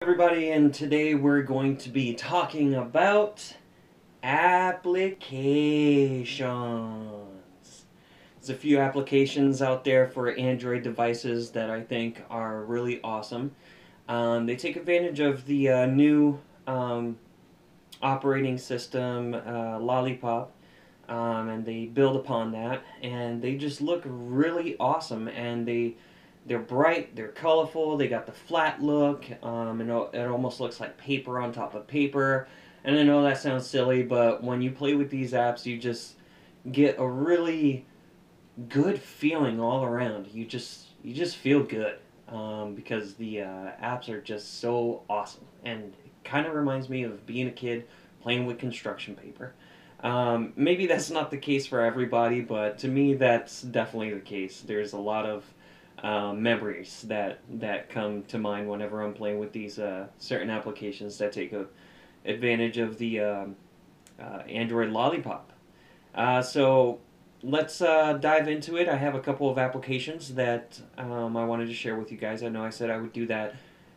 Everybody, and today we're going to be talking about applications. There's a few applications out there for Android devices that I think are really awesome. They take advantage of the new operating system, Lollipop, and they build upon that, and they just look really awesome. And they're bright, they're colorful, they got the flat look, and it almost looks like paper on top of paper. And I know that sounds silly, but when you play with these apps, you just get a really good feeling all around. You just feel good because the apps are just so awesome, and it kind of reminds me of being a kid playing with construction paper. Maybe that's not the case for everybody, but to me, that's definitely the case. There's a lot of memories that come to mind whenever I'm playing with these certain applications that take advantage of the Android Lollipop. So let's dive into it. I have a couple of applications that I wanted to share with you guys. I know I said I would do that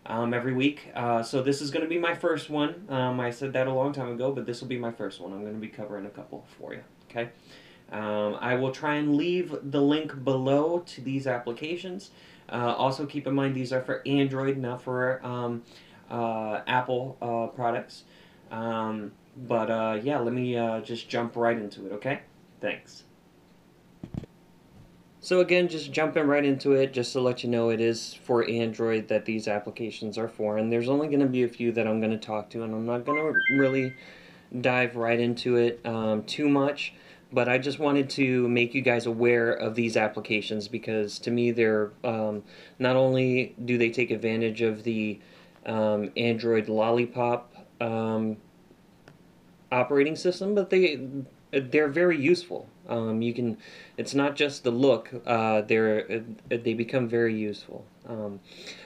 every week. So this is going to be my first one. I said that a long time ago, but this will be my first one. I'm going to be covering a couple for you. Okay. I will try and leave the link below to these applications. Also, keep in mind these are for Android, not for Apple products. Yeah, let me just jump right into it, okay? Thanks. So again, just jumping right into it, just to let you know it is for Android that these applications are for, and there's only going to be a few that I'm going to talk to, and I'm not going to really dive right into it too much, but I just wanted to make you guys aware of these applications because to me they're not only do they take advantage of the Android Lollipop operating system, but they're very useful. You can, it's not just the look. They become very useful.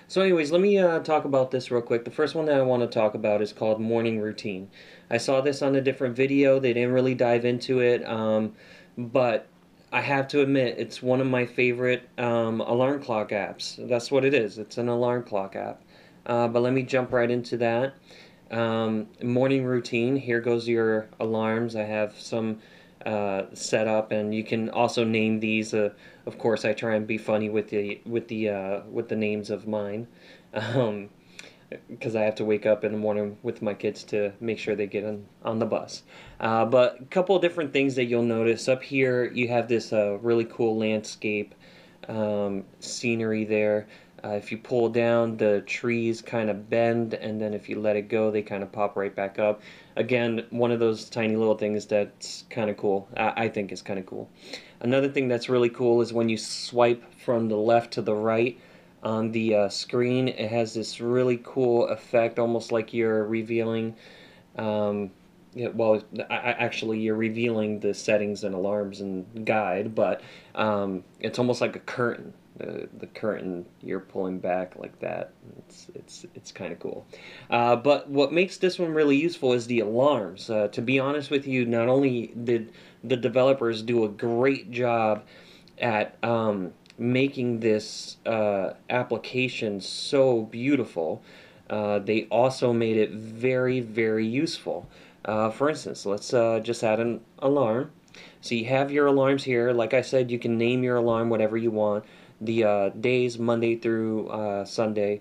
So, anyways, let me talk about this real quick. The first one that I want to talk about is called morning routine. I saw this on a different video. They didn't really dive into it, but I have to admit it's one of my favorite alarm clock apps. That's what it is. It's an alarm clock app. But let me jump right into that. Morning routine. Here goes your alarms. I have some set up, and you can also name these. Of course, I try and be funny with the names of mine, because I have to wake up in the morning with my kids to make sure they get on the bus. But a couple of different things that you'll notice up here. You have this really cool landscape scenery there. If you pull down, the trees kind of bend, and then if you let it go, they kind of pop right back up. Again, one of those tiny little things that's kind of cool. I think is kind of cool. Another thing that's really cool is when you swipe from the left to the right on the screen, it has this really cool effect, almost like you're revealing yeah, well, actually, you're revealing the settings and alarms and guide, but it's almost like a curtain. The curtain you're pulling back like that. It's kind of cool. But what makes this one really useful is the alarms. To be honest with you, not only did the developers do a great job at making this application so beautiful, they also made it very, very useful. For instance, let's just add an alarm. So you have your alarms here. Like I said, you can name your alarm whatever you want. The days, Monday through Sunday,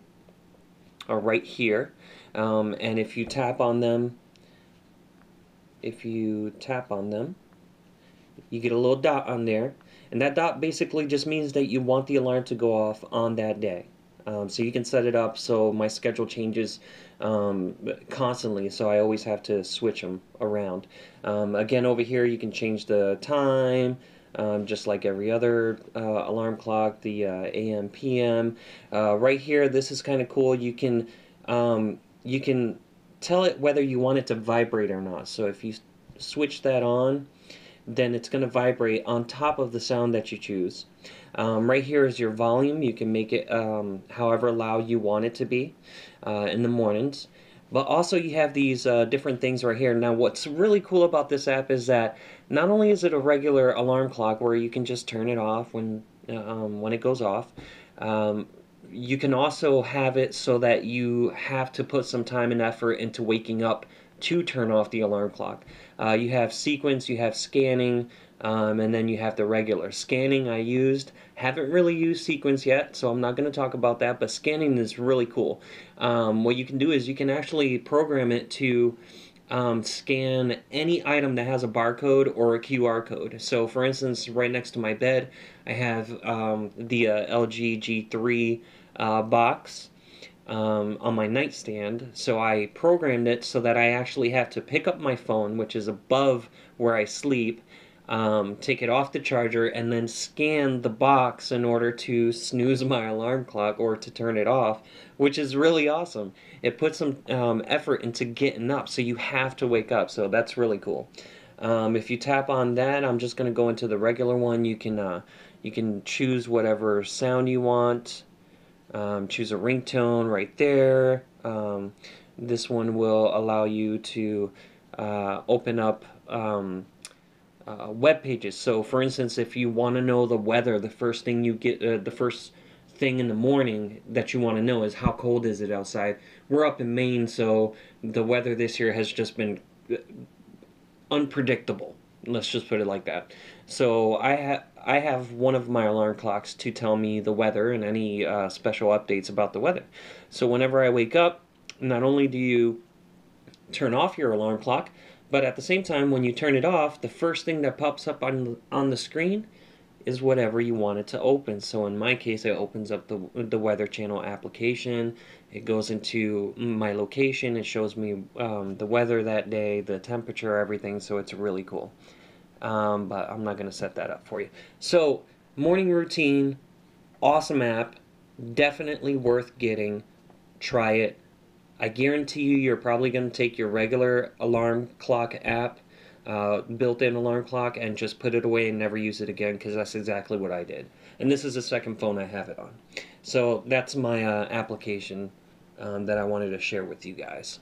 are right here. And if you tap on them, you get a little dot on there. And that dot basically just means that you want the alarm to go off on that day. So you can set it up so my schedule changes constantly, so I always have to switch them around. Again, over here you can change the time, just like every other alarm clock, the AM, PM. Right here, this is kind of cool. You can tell it whether you want it to vibrate or not. So if you switch that on, then it's going to vibrate on top of the sound that you choose. Right here is your volume. You can make it however loud you want it to be in the mornings. But also you have these different things right here. Now what's really cool about this app is that not only is it a regular alarm clock where you can just turn it off when it goes off, You can also have it so that you have to put some time and effort into waking up to turn off the alarm clock. You have sequence, you have scanning, and then you have the regular. Scanning I used, haven't really used sequence yet, so I'm not going to talk about that, but scanning is really cool. What you can do is you can actually program it to scan any item that has a barcode or a QR code. So for instance, right next to my bed, I have the LG G3 box on my nightstand. So I programmed it so that I actually have to pick up my phone, which is above where I sleep, take it off the charger, and then scan the box in order to snooze my alarm clock or to turn it off, which is really awesome. It puts some effort into getting up, so you have to wake up, so that's really cool. If you tap on that, I'm just going to go into the regular one. You can choose whatever sound you want. Choose a ringtone right there. This one will allow you to open up web pages. So, for instance, if you want to know the weather, the first thing you get, the first thing in the morning that you want to know is how cold is it outside. We're up in Maine, so the weather this year has just been unpredictable. Let's just put it like that. So I have one of my alarm clocks to tell me the weather and any special updates about the weather. So whenever I wake up, not only do you turn off your alarm clock, but at the same time, when you turn it off, the first thing that pops up on the screen is whatever you want it to open. So in my case, it opens up the Weather Channel application. It goes into my location. It shows me the weather that day, the temperature, everything. So it's really cool. But I'm not going to set that up for you. So morning routine, awesome app, definitely worth getting. Try it. I guarantee you're probably going to take your regular alarm clock app, built-in alarm clock, and just put it away and never use it again, because that's exactly what I did. And this is the second phone I have it on. So that's my application that I wanted to share with you guys.